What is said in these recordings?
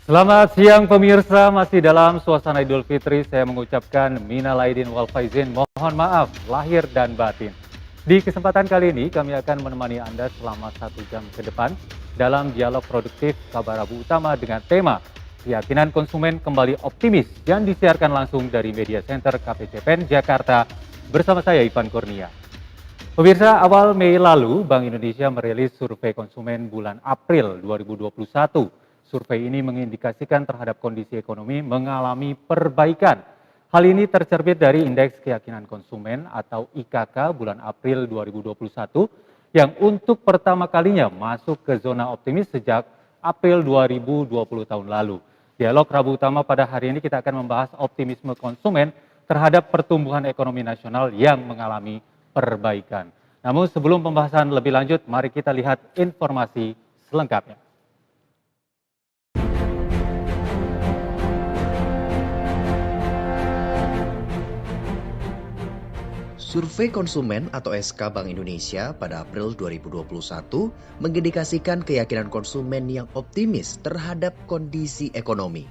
Selamat siang pemirsa, masih dalam suasana Idul Fitri saya mengucapkan minal aidin wal faizin, mohon maaf lahir dan batin. Di kesempatan kali ini kami akan menemani Anda selama 1 jam ke depan dalam dialog produktif kabar Rabu Utama dengan tema keyakinan konsumen kembali optimis yang disiarkan langsung dari Media Center KPCPEN Jakarta bersama saya Ivan Kurnia. Pemirsa, awal Mei lalu Bank Indonesia merilis survei konsumen bulan April 2021. Survei ini mengindikasikan terhadap kondisi ekonomi mengalami perbaikan. Hal ini tercermin dari Indeks Keyakinan Konsumen atau IKK bulan April 2021 yang untuk pertama kalinya masuk ke zona optimis sejak April 2020 tahun lalu. Dialog Rabu Utama pada hari ini kita akan membahas optimisme konsumen terhadap pertumbuhan ekonomi nasional yang mengalami perbaikan. Namun sebelum pembahasan lebih lanjut, mari kita lihat informasi selengkapnya. Survei konsumen atau SK Bank Indonesia pada April 2021 mengindikasikan keyakinan konsumen yang optimis terhadap kondisi ekonomi.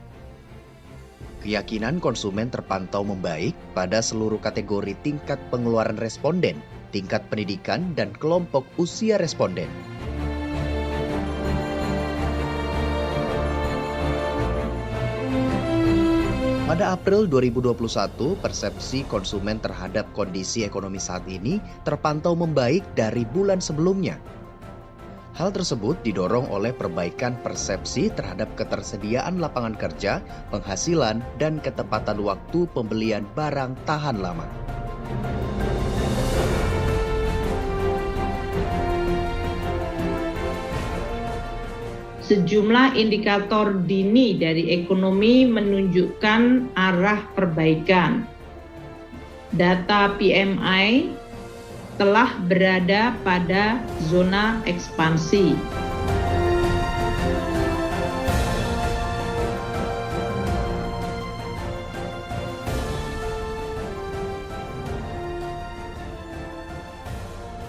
Keyakinan konsumen terpantau membaik pada seluruh kategori tingkat pengeluaran responden, tingkat pendidikan, dan kelompok usia responden. Pada April 2021, persepsi konsumen terhadap kondisi ekonomi saat ini terpantau membaik dari bulan sebelumnya. Hal tersebut didorong oleh perbaikan persepsi terhadap ketersediaan lapangan kerja, penghasilan, dan ketepatan waktu pembelian barang tahan lama. Sejumlah indikator dini dari ekonomi menunjukkan arah perbaikan. Data PMI telah berada pada zona ekspansi.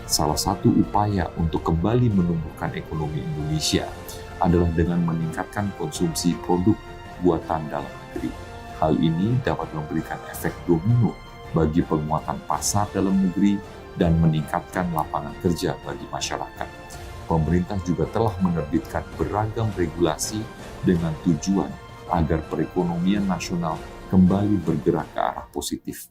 Salah satu upaya untuk kembali menumbuhkan ekonomi Indonesia adalah dengan meningkatkan konsumsi produk buatan dalam negeri. Hal ini dapat memberikan efek domino bagi penguatan pasar dalam negeri dan meningkatkan lapangan kerja bagi masyarakat. Pemerintah juga telah menerbitkan beragam regulasi dengan tujuan agar perekonomian nasional kembali bergerak ke arah positif.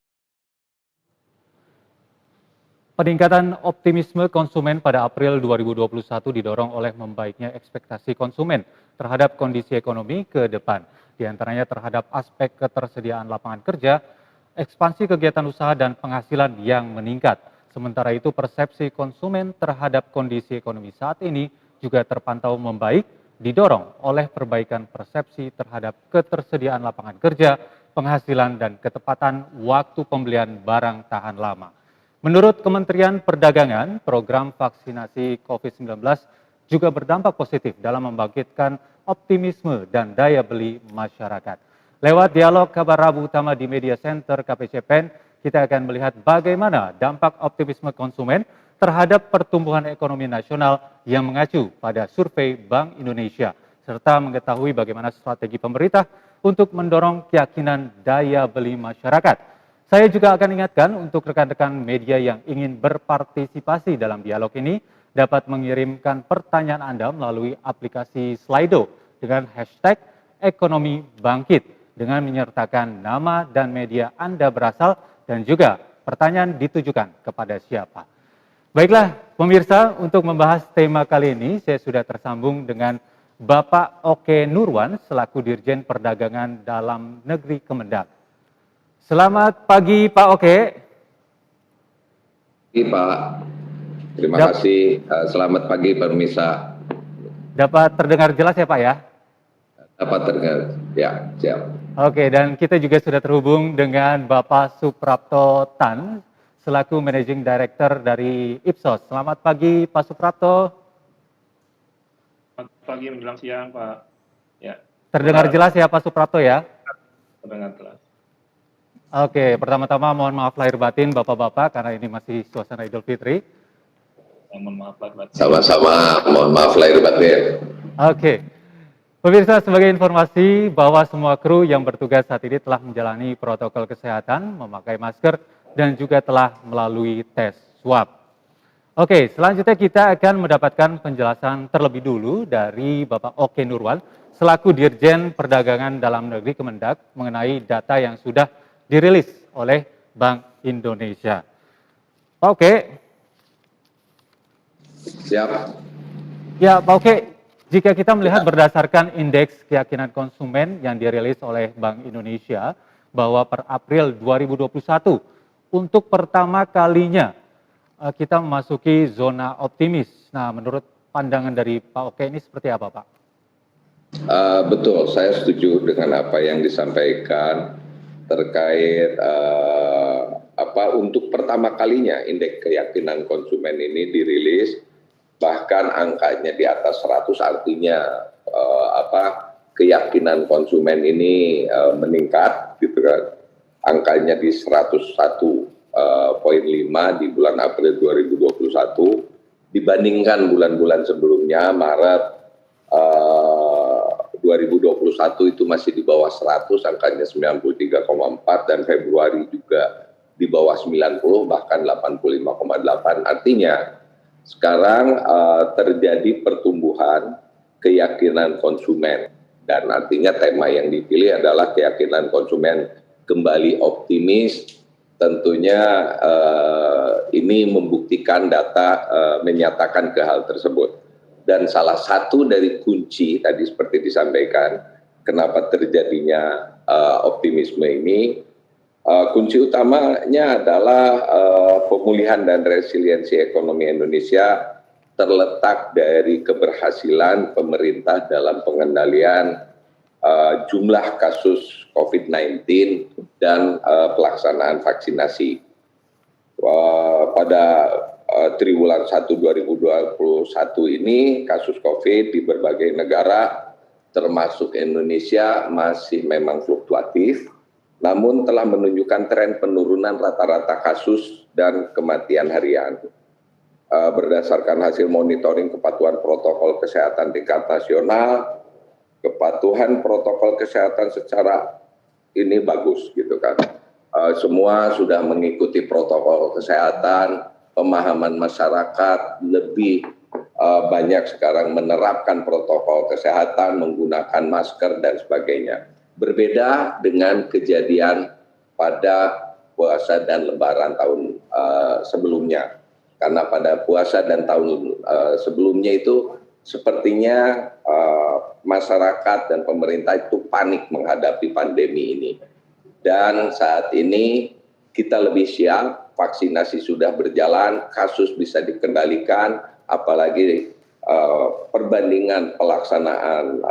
Peningkatan optimisme konsumen pada April 2021 didorong oleh membaiknya ekspektasi konsumen terhadap kondisi ekonomi ke depan. Di antaranya terhadap aspek ketersediaan lapangan kerja, ekspansi kegiatan usaha dan penghasilan yang meningkat. Sementara itu persepsi konsumen terhadap kondisi ekonomi saat ini juga terpantau membaik, didorong oleh perbaikan persepsi terhadap ketersediaan lapangan kerja, penghasilan dan ketepatan waktu pembelian barang tahan lama. Menurut Kementerian Perdagangan, program vaksinasi COVID-19 juga berdampak positif dalam membangkitkan optimisme dan daya beli masyarakat. Lewat dialog kabar Rabu Utama di Media Center KPCPEN, kita akan melihat bagaimana dampak optimisme konsumen terhadap pertumbuhan ekonomi nasional yang mengacu pada survei Bank Indonesia, serta mengetahui bagaimana strategi pemerintah untuk mendorong keyakinan daya beli masyarakat. Saya juga akan ingatkan untuk rekan-rekan media yang ingin berpartisipasi dalam dialog ini dapat mengirimkan pertanyaan Anda melalui aplikasi Slido dengan hashtag ekonomi bangkit dengan menyertakan nama dan media Anda berasal dan juga pertanyaan ditujukan kepada siapa. Baiklah pemirsa, untuk membahas tema kali ini saya sudah tersambung dengan Bapak Oke Nurwan selaku Dirjen Perdagangan Dalam Negeri Kemendak. Selamat pagi Pak Oke. Pagi Pak, terima kasih. Selamat pagi pemirsa. Dapat terdengar jelas ya Pak ya? Dapat terdengar, ya siap. Oke, dan kita juga sudah terhubung dengan Bapak Suprapto Tan selaku Managing Director dari Ipsos. Selamat pagi Pak Suprapto. Selamat pagi menjelang siang Pak. Ya. Terdengar jelas ya Pak Suprapto ya? Terdengar jelas. Oke, pertama-tama mohon maaf lahir batin Bapak-Bapak karena ini masih suasana Idul Fitri. Mohon maaf lahir batin. Sama-sama, mohon maaf lahir batin. Oke, Pemirsa, sebagai informasi bahwa semua kru yang bertugas saat ini telah menjalani protokol kesehatan, memakai masker, dan juga telah melalui tes swab. Oke, selanjutnya kita akan mendapatkan penjelasan terlebih dulu dari Bapak Oke Nurwan, selaku Dirjen Perdagangan Dalam Negeri Kemendak mengenai data yang sudah dirilis oleh Bank Indonesia. Pak Oke. Siap. Ya, Pak Oke. Jika kita melihat berdasarkan indeks keyakinan konsumen yang dirilis oleh Bank Indonesia, bahwa per April 2021, untuk pertama kalinya kita memasuki zona optimis. Nah, menurut pandangan dari Pak Oke ini seperti apa, Pak? Betul, saya setuju dengan apa yang disampaikan terkait untuk pertama kalinya indeks keyakinan konsumen ini dirilis. Bahkan angkanya di atas 100, artinya keyakinan konsumen ini meningkat gitu kan. Angkanya di 101,5 di bulan April 2021 dibandingkan bulan-bulan sebelumnya. Maret 2021 itu masih di bawah 100, angkanya 93,4, dan Februari juga di bawah 90, bahkan 85,8. Artinya sekarang terjadi pertumbuhan keyakinan konsumen, dan artinya tema yang dipilih adalah keyakinan konsumen kembali optimis. Tentunya ini membuktikan data menyatakan ke hal tersebut. Dan salah satu dari kunci tadi seperti disampaikan kenapa terjadinya optimisme ini, kunci utamanya adalah pemulihan dan resiliensi ekonomi Indonesia terletak dari keberhasilan pemerintah dalam pengendalian jumlah kasus COVID-19 dan pelaksanaan vaksinasi. Pada triwulan 1 2021 ini kasus COVID di berbagai negara termasuk Indonesia masih memang fluktuatif, namun telah menunjukkan tren penurunan rata-rata kasus dan kematian harian. Berdasarkan hasil monitoring kepatuhan protokol kesehatan tingkat nasional, kepatuhan protokol kesehatan secara ini bagus gitu kan. Semua sudah mengikuti protokol kesehatan, pemahaman masyarakat lebih banyak sekarang menerapkan protokol kesehatan, menggunakan masker dan sebagainya. Berbeda dengan kejadian pada puasa dan lebaran tahun sebelumnya. Karena pada puasa dan tahun sebelumnya itu sepertinya masyarakat dan pemerintah itu panik menghadapi pandemi ini. Dan saat ini kita lebih siap, vaksinasi sudah berjalan, kasus bisa dikendalikan, apalagi perbandingan pelaksanaan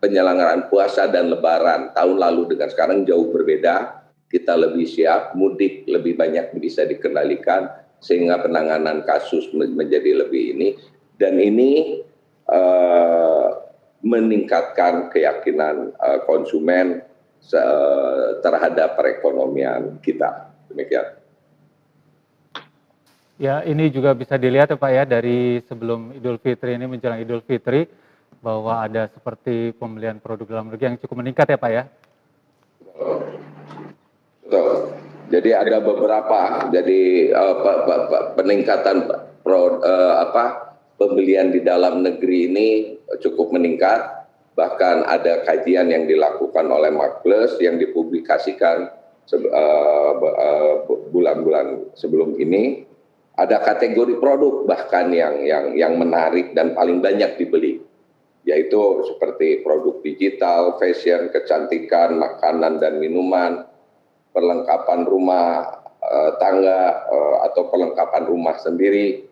penyelenggaraan puasa dan lebaran tahun lalu dengan sekarang jauh berbeda. Kita lebih siap, mudik lebih banyak bisa dikendalikan sehingga penanganan kasus menjadi lebih ini, dan ini meningkatkan keyakinan konsumen terhadap perekonomian kita. Demikian. Ya, ini juga bisa dilihat ya Pak ya, dari sebelum Idul Fitri ini menjelang Idul Fitri, bahwa ada seperti pembelian produk dalam negeri yang cukup meningkat ya Pak ya. Betul. Jadi ada beberapa, jadi peningkatan pembelian di dalam negeri ini cukup meningkat. Bahkan ada kajian yang dilakukan oleh Marketplace yang dipublikasikan bulan-bulan sebelum ini. Ada kategori produk bahkan yang menarik dan paling banyak dibeli, yaitu seperti produk digital, fashion, kecantikan, makanan dan minuman, perlengkapan rumah tangga atau perlengkapan rumah sendiri,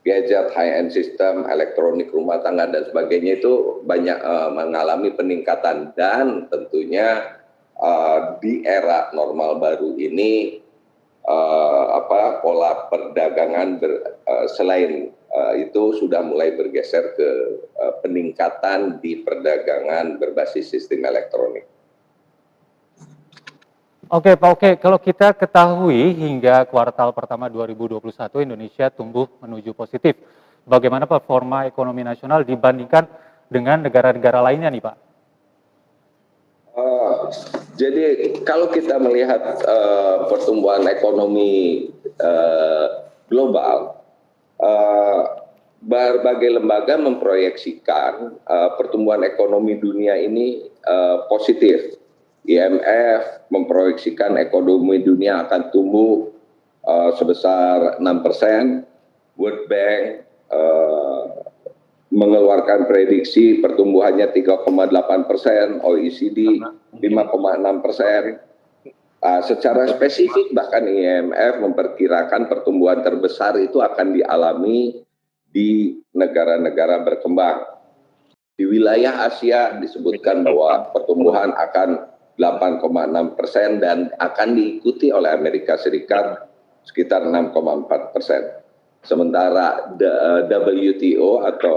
gadget, high-end system, elektronik rumah tangga dan sebagainya itu banyak mengalami peningkatan. Dan tentunya di era normal baru ini pola perdagangan selain itu sudah mulai bergeser ke peningkatan di perdagangan berbasis sistem elektronik. Oke Pak Oke, kalau kita ketahui hingga kuartal pertama 2021 Indonesia tumbuh menuju positif. bagaimana performa ekonomi nasional dibandingkan dengan negara-negara lainnya nih Pak? Jadi kalau kita melihat pertumbuhan ekonomi global, berbagai lembaga memproyeksikan pertumbuhan ekonomi dunia ini positif. IMF memproyeksikan ekonomi dunia akan tumbuh sebesar 6%, World Bank mengeluarkan prediksi pertumbuhannya 3,8%, OECD 5,6%. Secara spesifik bahkan IMF memperkirakan pertumbuhan terbesar itu akan dialami di negara-negara berkembang. Di wilayah Asia disebutkan bahwa pertumbuhan akan 8,6% dan akan diikuti oleh Amerika Serikat sekitar 6,4%. Sementara WTO atau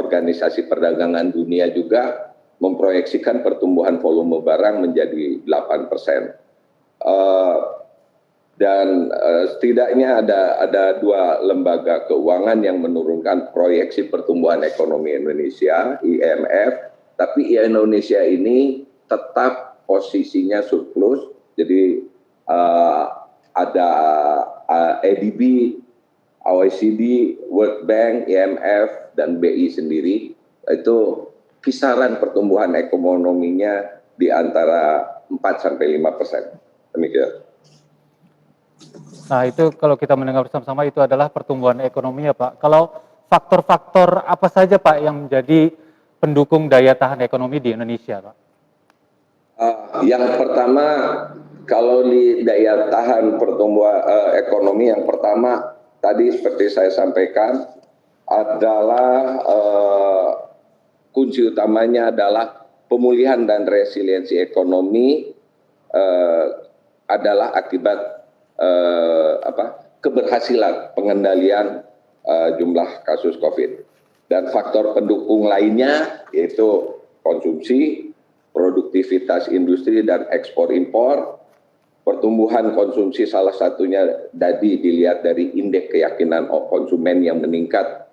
Organisasi Perdagangan Dunia juga memproyeksikan pertumbuhan volume barang menjadi 8%. Dan setidaknya ada dua lembaga keuangan yang menurunkan proyeksi pertumbuhan ekonomi Indonesia, IMF, tapi Indonesia ini tetap posisinya surplus, jadi ada ADB, OECD, World Bank, IMF, dan BI sendiri, itu kisaran pertumbuhan ekonominya di antara 4-5%. Demikian. Nah itu kalau kita mendengar bersama-sama itu adalah pertumbuhan ekonomi ya Pak. Kalau faktor-faktor apa saja Pak yang menjadi pendukung daya tahan ekonomi di Indonesia Pak? Yang pertama, kalau di daya tahan pertumbuhan ekonomi, yang pertama tadi seperti saya sampaikan adalah kunci utamanya adalah pemulihan dan resiliensi ekonomi adalah akibat keberhasilan pengendalian jumlah kasus COVID. Dan faktor pendukung lainnya yaitu konsumsi, produktivitas industri dan ekspor impor, pertumbuhan konsumsi salah satunya tadi dilihat dari indeks keyakinan konsumen yang meningkat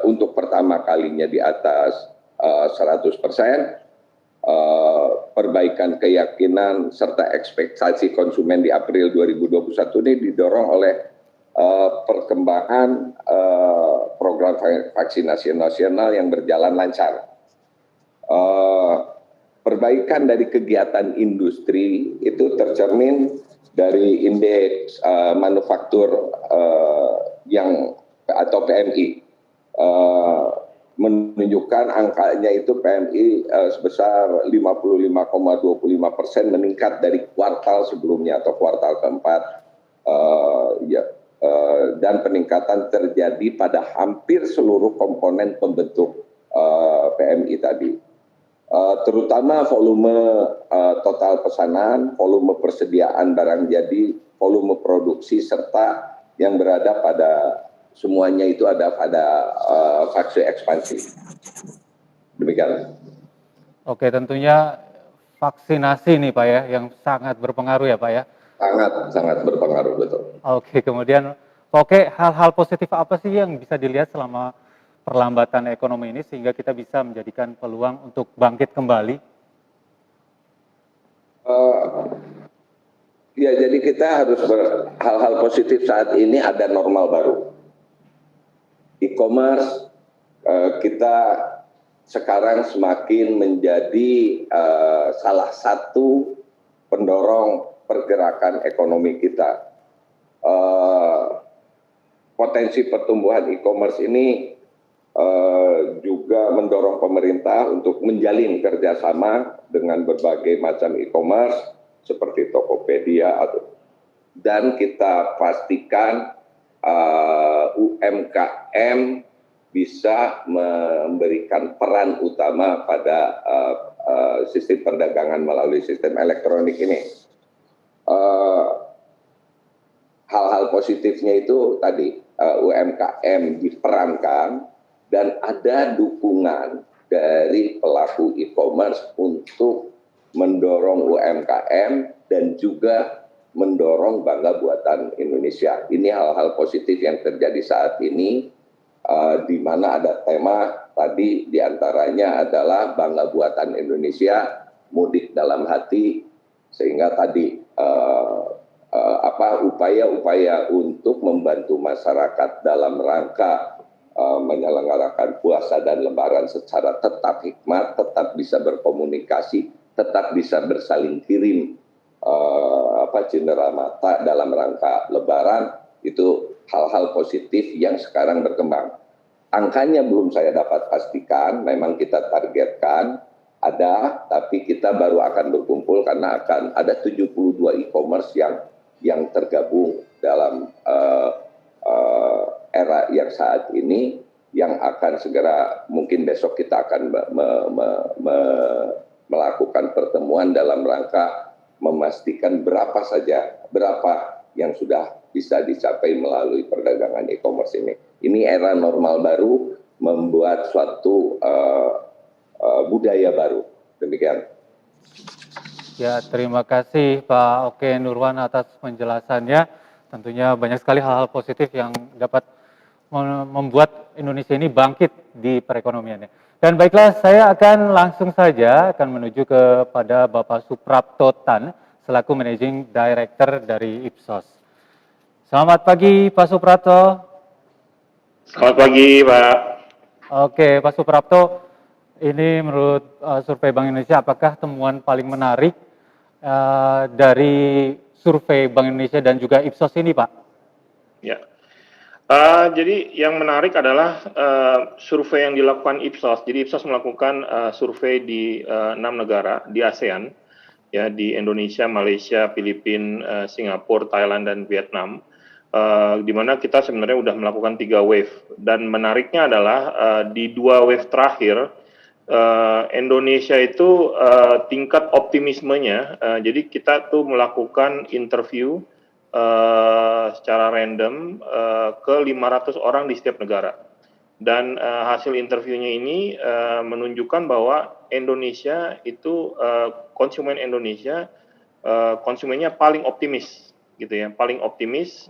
untuk pertama kalinya di atas 100%, perbaikan keyakinan serta ekspektasi konsumen di April 2021 ini didorong oleh perkembangan program vaksinasi nasional yang berjalan lancar. Perbaikan dari kegiatan industri itu tercermin dari indeks manufaktur atau PMI, menunjukkan angkanya itu PMI sebesar 55,25% meningkat dari kuartal sebelumnya atau kuartal keempat, dan peningkatan terjadi pada hampir seluruh komponen pembentuk PMI tadi. Terutama volume total pesanan, volume persediaan barang jadi, volume produksi, serta yang berada pada semuanya itu ada pada fase ekspansi. Demikian. Oke, tentunya vaksinasi nih Pak ya, yang sangat berpengaruh ya Pak ya? Sangat berpengaruh, betul. Oke, kemudian hal-hal positif apa sih yang bisa dilihat selama perlambatan ekonomi ini sehingga kita bisa menjadikan peluang untuk bangkit kembali? Ya, jadi kita harus hal-hal positif saat ini ada normal baru. E-commerce kita sekarang semakin menjadi salah satu pendorong pergerakan ekonomi kita. Potensi pertumbuhan e-commerce ini juga mendorong pemerintah untuk menjalin kerjasama dengan berbagai macam e-commerce seperti Tokopedia dan kita pastikan UMKM bisa memberikan peran utama pada sistem perdagangan melalui sistem elektronik ini. Hal-hal positifnya itu tadi UMKM diperankan dan ada dukungan dari pelaku e-commerce untuk mendorong UMKM dan juga mendorong bangga buatan Indonesia. Ini hal-hal positif yang terjadi saat ini. di mana ada tema tadi diantaranya adalah bangga buatan Indonesia, mudik dalam hati, sehingga tadi upaya-upaya untuk membantu masyarakat dalam rangka menyelenggarakan puasa dan lebaran secara tetap hikmat, tetap bisa berkomunikasi, tetap bisa bersaling kirim cindera mata dalam rangka lebaran, itu hal-hal positif yang sekarang berkembang. Angkanya belum saya dapat pastikan, memang kita targetkan ada, tapi kita baru akan berkumpul karena akan ada 72 e-commerce yang tergabung dalam era yang saat ini, yang akan segera mungkin besok kita akan melakukan pertemuan dalam rangka memastikan berapa yang sudah bisa dicapai melalui perdagangan e-commerce ini. Ini era normal baru, membuat suatu budaya baru. Demikian. Ya, terima kasih Pak Oke Nurwan atas penjelasannya. Tentunya banyak sekali hal-hal positif yang dapat membuat Indonesia ini bangkit di perekonomiannya. Dan baiklah, saya akan langsung saja menuju kepada Bapak Suprapto Tan selaku Managing Director dari Ipsos. Selamat pagi Pak Suprapto. Selamat pagi Pak. Oke Pak Suprapto, ini menurut survei Bank Indonesia, apakah temuan paling menarik dari survei Bank Indonesia dan juga Ipsos ini Pak? Ya. Jadi yang menarik adalah survei yang dilakukan Ipsos. Jadi Ipsos melakukan survei di 6 negara di ASEAN, ya, di Indonesia, Malaysia, Filipina, Singapura, Thailand, dan Vietnam. Di mana kita sebenarnya sudah melakukan 3 wave. Dan menariknya adalah di 2 wave terakhir, Indonesia itu tingkat optimismenya, jadi kita tuh melakukan interview secara random ke 500 orang di setiap negara, dan hasil interviewnya ini menunjukkan bahwa Indonesia itu konsumen Indonesia konsumennya paling optimis, gitu ya, paling optimis.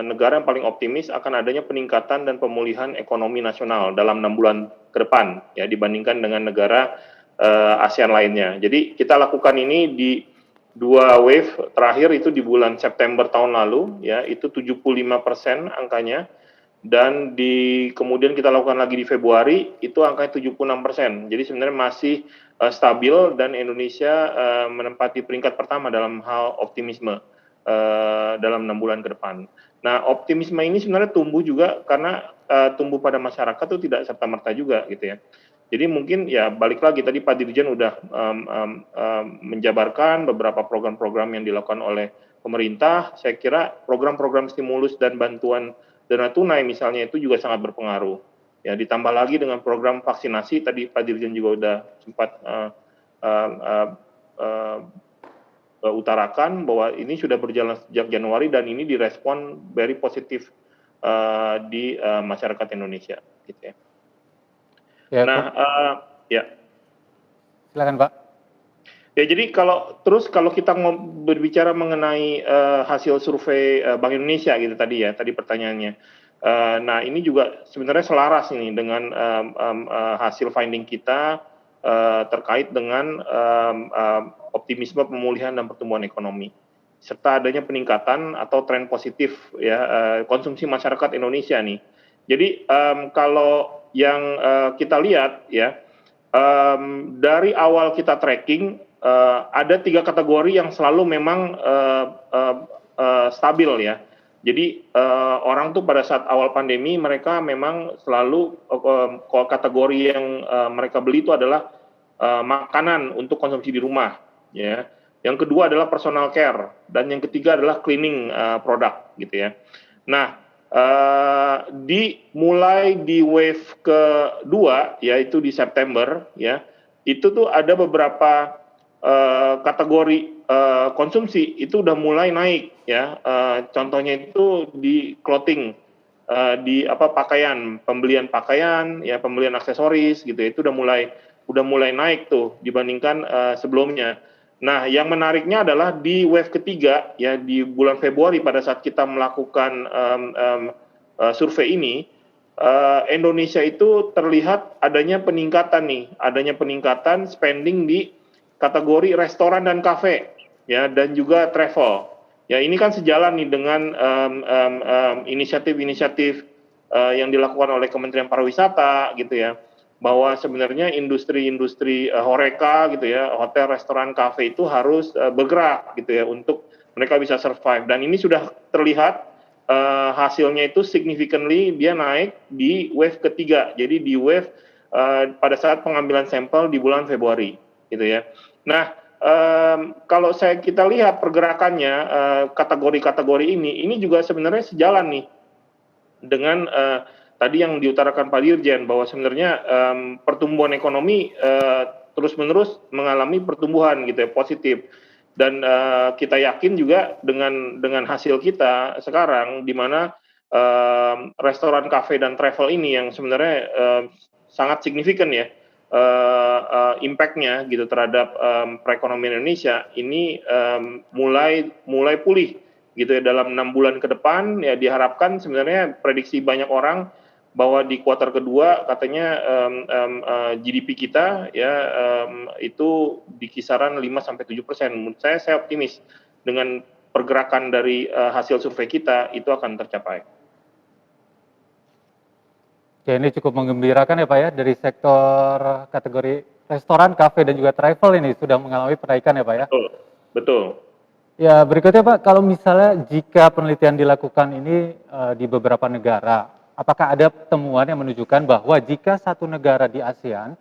Negara yang paling optimis akan adanya peningkatan dan pemulihan ekonomi nasional dalam 6 bulan ke depan, ya, dibandingkan dengan negara ASEAN lainnya. Jadi kita lakukan ini di 2 wave terakhir, itu di bulan September tahun lalu, ya, itu 75% angkanya, dan kemudian kita lakukan lagi di Februari, itu angkanya 76%. Jadi sebenarnya masih stabil, dan Indonesia menempati peringkat pertama dalam hal optimisme dalam 6 bulan ke depan. Nah, optimisme ini sebenarnya tumbuh juga karena tumbuh pada masyarakat itu tidak serta-merta juga, gitu ya. Jadi mungkin ya balik lagi tadi Pak Dirjen udah menjabarkan beberapa program-program yang dilakukan oleh pemerintah. Saya kira program-program stimulus dan bantuan dana tunai misalnya itu juga sangat berpengaruh. Ya, ditambah lagi dengan program vaksinasi, tadi Pak Dirjen juga udah sempat utarakan bahwa ini sudah berjalan sejak Januari dan ini direspon very positif di masyarakat Indonesia, gitu ya. Ya, nah, ya. Silakan Pak. Ya, jadi kalau kita berbicara mengenai hasil survei Bank Indonesia gitu tadi ya, tadi pertanyaannya. Nah, ini juga sebenarnya selaras ini dengan hasil finding kita terkait dengan optimisme pemulihan dan pertumbuhan ekonomi, serta adanya peningkatan atau tren positif, ya, konsumsi masyarakat Indonesia nih. Jadi kalau yang kita lihat, ya, dari awal kita tracking ada 3 kategori yang selalu memang stabil, ya. Jadi orang tuh pada saat awal pandemi mereka memang selalu kategori yang mereka beli itu adalah makanan untuk konsumsi di rumah, ya. Yang kedua adalah personal care, dan yang ketiga adalah cleaning product, gitu ya. Nah, mulai di wave kedua, yaitu di September, ya, itu tuh ada beberapa kategori konsumsi itu udah mulai naik, ya. Contohnya itu di clothing, di pakaian, pembelian pakaian, ya, pembelian aksesoris, gitu ya, itu udah mulai naik tuh dibandingkan sebelumnya. Nah, yang menariknya adalah di wave ketiga, ya, di bulan Februari pada saat kita melakukan survei ini, Indonesia itu terlihat adanya peningkatan spending di kategori restoran dan kafe, ya, dan juga travel. Ya, ini kan sejalan nih dengan inisiatif-inisiatif yang dilakukan oleh Kementerian Pariwisata, gitu ya, bahwa sebenarnya industri-industri horeca, gitu ya, hotel, restoran, kafe itu harus bergerak, gitu ya, untuk mereka bisa survive. Dan ini sudah terlihat hasilnya itu significantly dia naik di wave ketiga. Jadi di wave pada saat pengambilan sampel di bulan Februari, gitu ya. Nah, kalau kita lihat pergerakannya kategori-kategori ini juga sebenarnya sejalan nih dengan tadi yang diutarakan Pak Dirjen, bahwa sebenarnya pertumbuhan ekonomi terus-menerus mengalami pertumbuhan, gitu ya, positif. Dan kita yakin juga dengan hasil kita sekarang, di mana restoran, kafe, dan travel ini yang sebenarnya sangat signifikan ya impact-nya gitu terhadap perekonomian Indonesia ini mulai pulih gitu ya dalam 6 bulan ke depan. Ya diharapkan sebenarnya prediksi banyak orang bahwa di kuartal kedua katanya GDP kita ya itu di kisaran 5-7%. Menurut saya optimis dengan pergerakan dari hasil survei kita itu akan tercapai. Ya, ini cukup menggembirakan ya Pak ya, dari sektor kategori restoran, kafe, dan juga travel ini sudah mengalami penaikan ya Pak ya. Betul. Ya, berikutnya Pak, kalau misalnya jika penelitian dilakukan ini di beberapa negara, apakah ada temuan yang menunjukkan bahwa jika satu negara di ASEAN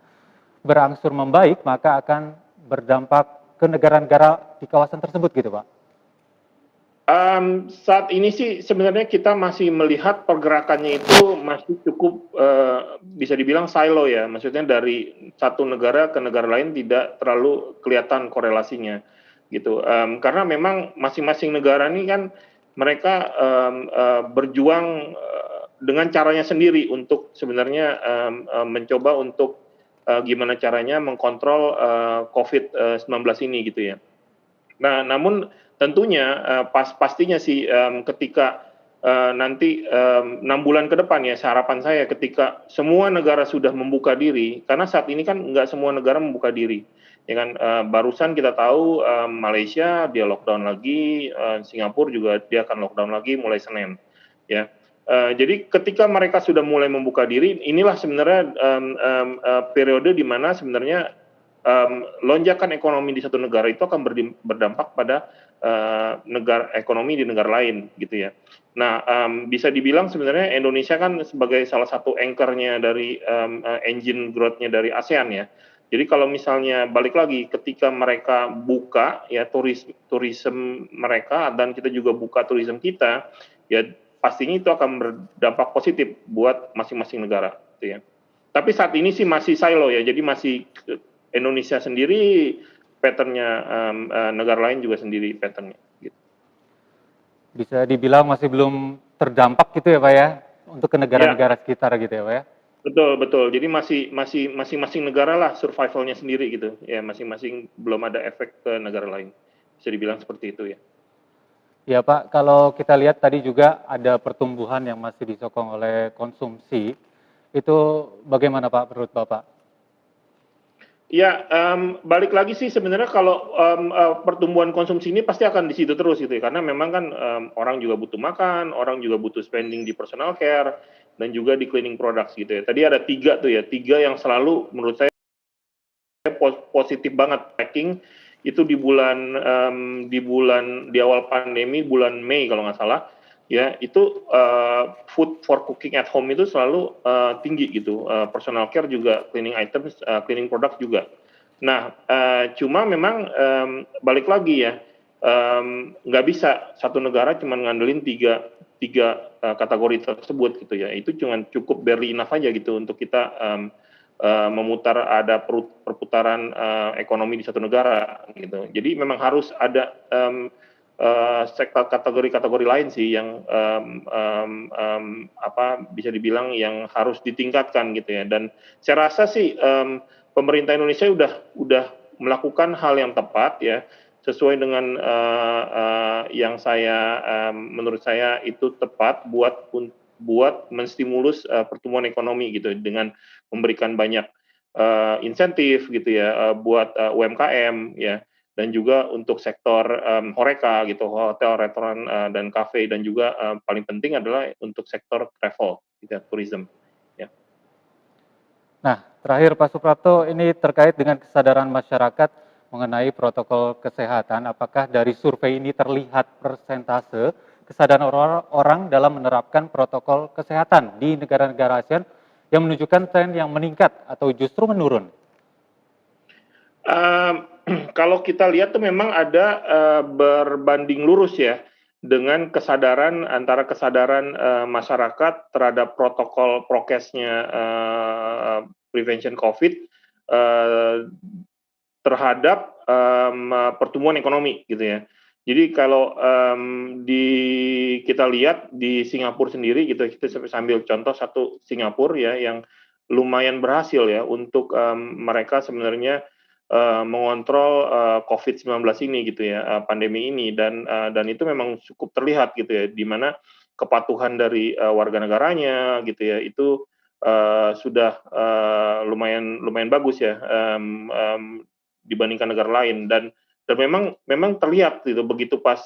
berangsur membaik, maka akan berdampak ke negara-negara di kawasan tersebut gitu Pak? Saat ini sih sebenarnya kita masih melihat pergerakannya itu masih cukup bisa dibilang silo ya, maksudnya dari satu negara ke negara lain tidak terlalu kelihatan korelasinya gitu. Karena memang masing-masing negara ini kan mereka berjuang dengan caranya sendiri untuk sebenarnya mencoba untuk gimana caranya mengkontrol COVID-19 ini gitu ya. Nah, namun tentunya pastinya sih ketika nanti 6 bulan ke depan ya, harapan saya ketika semua negara sudah membuka diri, karena saat ini kan nggak semua negara membuka diri, ya kan. Barusan kita tahu Malaysia dia lockdown lagi, Singapura juga dia akan lockdown lagi mulai Senin, ya. Jadi ketika mereka sudah mulai membuka diri, inilah sebenarnya periode di mana sebenarnya lonjakan ekonomi di satu negara itu akan berdampak pada negara ekonomi di negara lain gitu ya. Nah, bisa dibilang sebenarnya Indonesia kan sebagai salah satu anchor-nya dari engine growth-nya dari ASEAN ya. Jadi kalau misalnya balik lagi ketika mereka buka ya tourism mereka dan kita juga buka tourism kita, ya pastinya itu akan berdampak positif buat masing-masing negara gitu ya. Tapi saat ini sih masih silo ya, jadi masih Indonesia sendiri pattern-nya, negara lain juga sendiri pattern-nya. Gitu. Bisa dibilang masih belum terdampak gitu ya Pak ya, untuk ke negara-negara sekitar gitu ya Pak ya? Betul. Jadi masing-masing negara lah survival-nya sendiri gitu. Ya masing-masing belum ada efek ke negara lain. Bisa dibilang seperti itu ya. Ya Pak, kalau kita lihat tadi juga ada pertumbuhan yang masih disokong oleh konsumsi, itu bagaimana Pak menurut Bapak? Ya, balik lagi sih sebenarnya kalau pertumbuhan konsumsi ini pasti akan di situ terus gitu ya, karena memang kan orang juga butuh makan, orang juga butuh spending di personal care, dan juga di cleaning products gitu ya. Tadi ada 3 tuh ya, 3 yang selalu menurut saya positif banget packing itu di awal pandemi bulan Mei kalau nggak salah ya, itu food for cooking at home itu selalu tinggi gitu, personal care juga, cleaning items, cleaning product juga. Nah, cuma memang balik lagi ya, nggak bisa satu negara cuma ngandelin tiga kategori tersebut gitu ya, itu cuma cukup barely enough aja gitu untuk kita memutar ada perputaran ekonomi di satu negara gitu. Jadi memang harus ada sektor kategori-kategori lain sih yang bisa dibilang yang harus ditingkatkan gitu ya. Dan saya rasa sih pemerintah Indonesia udah melakukan hal yang tepat ya, sesuai dengan yang menurut saya itu tepat buat buat menstimulus pertumbuhan ekonomi gitu dengan memberikan banyak insentif gitu ya buat UMKM ya, dan juga untuk sektor horeca gitu, hotel, restoran dan kafe, dan juga paling penting adalah untuk sektor travel gitu, tourism. Ya. Nah, terakhir Pak Suprapto, ini terkait dengan kesadaran masyarakat mengenai protokol kesehatan. Apakah dari survei ini terlihat persentase kesadaran orang dalam menerapkan protokol kesehatan di negara-negara ASEAN yang menunjukkan tren yang meningkat atau justru menurun? Kalau kita lihat tuh memang ada berbanding lurus ya dengan kesadaran antara kesadaran masyarakat terhadap protokol prokesnya prevention COVID terhadap pertumbuhan ekonomi gitu ya. Jadi kalau kita lihat di Singapura sendiri gitu, kita sambil contoh satu Singapura ya yang lumayan berhasil ya untuk mereka sebenarnya mengontrol COVID-19 ini gitu ya, pandemi ini, dan itu memang cukup terlihat gitu ya, di mana kepatuhan dari warga negaranya gitu ya itu sudah lumayan bagus ya dibandingkan negara lain, dan memang terlihat gitu begitu pas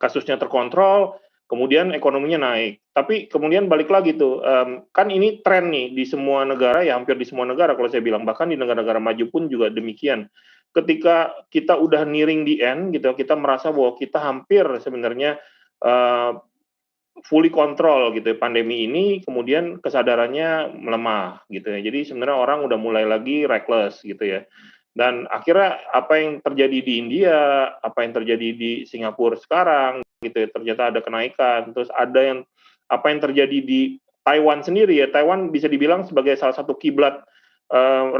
kasusnya terkontrol, kemudian ekonominya naik. Tapi kemudian balik lagi tuh, kan ini tren nih di semua negara ya, hampir di semua negara kalau saya bilang, bahkan di negara-negara maju pun juga demikian. Ketika kita udah nearing the end gitu, kita merasa bahwa kita hampir sebenarnya fully control gitu ya pandemi ini, kemudian kesadarannya melemah gitu ya. Jadi sebenarnya orang udah mulai lagi reckless gitu ya. Dan akhirnya apa yang terjadi di India, apa yang terjadi di Singapura sekarang gitu ya, ternyata ada kenaikan. Terus ada apa yang terjadi di Taiwan sendiri ya. Taiwan bisa dibilang sebagai salah satu kiblat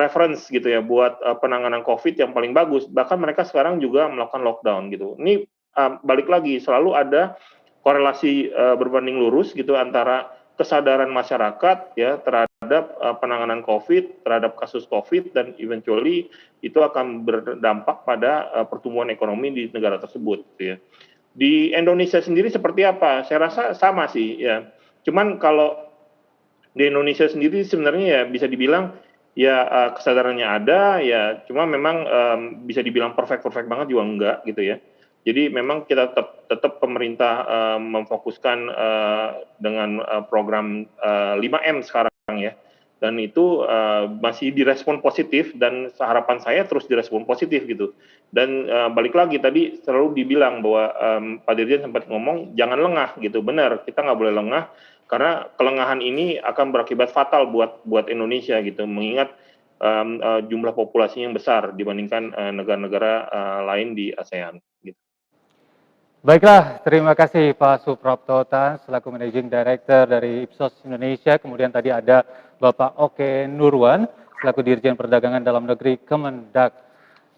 reference gitu ya buat penanganan COVID yang paling bagus. Bahkan mereka sekarang juga melakukan lockdown gitu. Ini balik lagi selalu ada korelasi berbanding lurus gitu antara kesadaran masyarakat ya terhadap penanganan COVID, terhadap kasus COVID, dan eventually itu akan berdampak pada pertumbuhan ekonomi di negara tersebut gitu ya. Di Indonesia sendiri seperti apa? Saya rasa sama sih ya. Cuman kalau di Indonesia sendiri sebenarnya ya bisa dibilang ya kesadarannya ada ya, cuma memang bisa dibilang perfect banget juga enggak gitu ya. Jadi memang kita tetap pemerintah memfokuskan dengan program 5M sekarang ya, dan itu masih direspon positif, dan harapan saya terus direspon positif gitu. Dan balik lagi tadi selalu dibilang bahwa Pak Dirjen sempat ngomong jangan lengah gitu, benar kita nggak boleh lengah karena kelengahan ini akan berakibat fatal buat Indonesia gitu, mengingat jumlah populasinya yang besar dibandingkan negara-negara lain di ASEAN. Gitu. Baiklah, terima kasih Pak Suprapto Tan selaku Managing Director dari Ipsos Indonesia. Kemudian tadi ada Bapak Oke Nurwan selaku Dirjen Perdagangan Dalam Negeri Kemendak.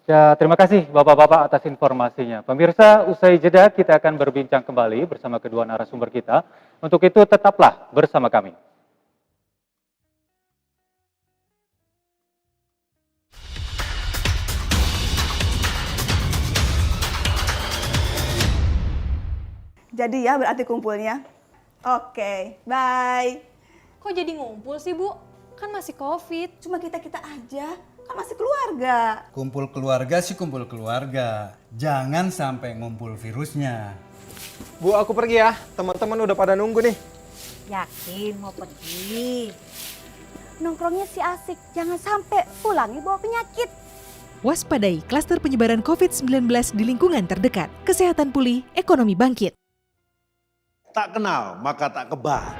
Ya, terima kasih Bapak-Bapak atas informasinya. Pemirsa, usai jeda kita akan berbincang kembali bersama kedua narasumber kita. Untuk itu tetaplah bersama kami. Jadi ya berarti kumpulnya. Oke, bye. Kok jadi ngumpul sih, Bu? Kan masih COVID. Cuma kita-kita aja, kan masih keluarga. Kumpul keluarga sih kumpul keluarga. Jangan sampai ngumpul virusnya. Bu, aku pergi ya. Teman-teman udah pada nunggu nih. Yakin mau pergi? Nongkrongnya sih asik, jangan sampai pulangnya bawa penyakit. Waspadai klaster penyebaran COVID-19 di lingkungan terdekat. Kesehatan pulih, ekonomi bangkit. Tak kenal, maka tak kebal.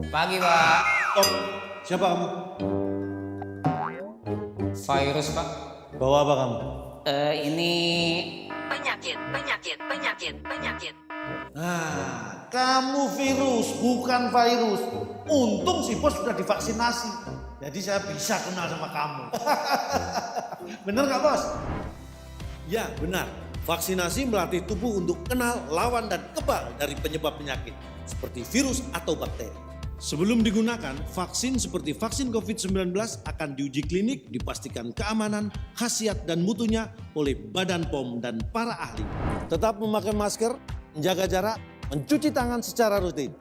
Pagi, Pak. Oh, siapa kamu? Virus, Pak. Bawa apa kamu? Ini... Penyakit. Nah, kamu virus, bukan virus. Untung si bos sudah divaksinasi. Jadi saya bisa kenal sama kamu. Bener nggak, Bos? Ya, benar. Vaksinasi melatih tubuh untuk kenal, lawan, dan kebal dari penyebab penyakit, seperti virus atau bakteri. Sebelum digunakan, vaksin seperti vaksin COVID-19 akan diuji klinik, dipastikan keamanan, khasiat, dan mutunya oleh Badan POM dan para ahli. Tetap memakai masker, menjaga jarak, mencuci tangan secara rutin.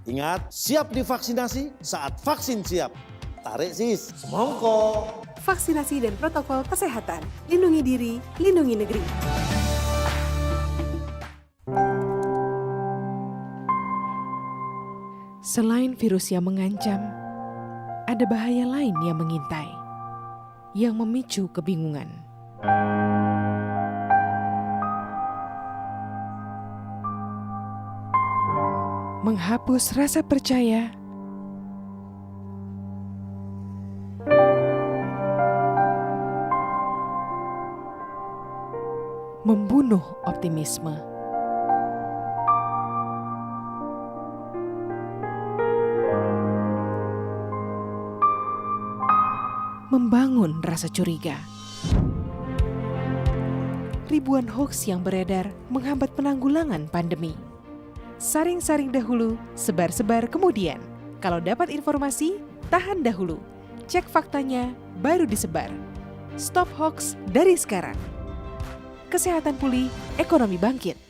Ingat, siap divaksinasi saat vaksin siap. Tarik sis, semongko. Vaksinasi dan protokol kesehatan. Lindungi diri, lindungi negeri. Selain virus yang mengancam, ada bahaya lain yang mengintai, yang memicu kebingungan. Menghapus rasa percaya, membunuh optimisme. Membangun rasa curiga. Ribuan hoaks yang beredar menghambat penanggulangan pandemi. Saring-saring dahulu, sebar-sebar kemudian. Kalau dapat informasi, tahan dahulu. Cek faktanya, baru disebar. Stop hoaks dari sekarang. Kesehatan pulih, ekonomi bangkit.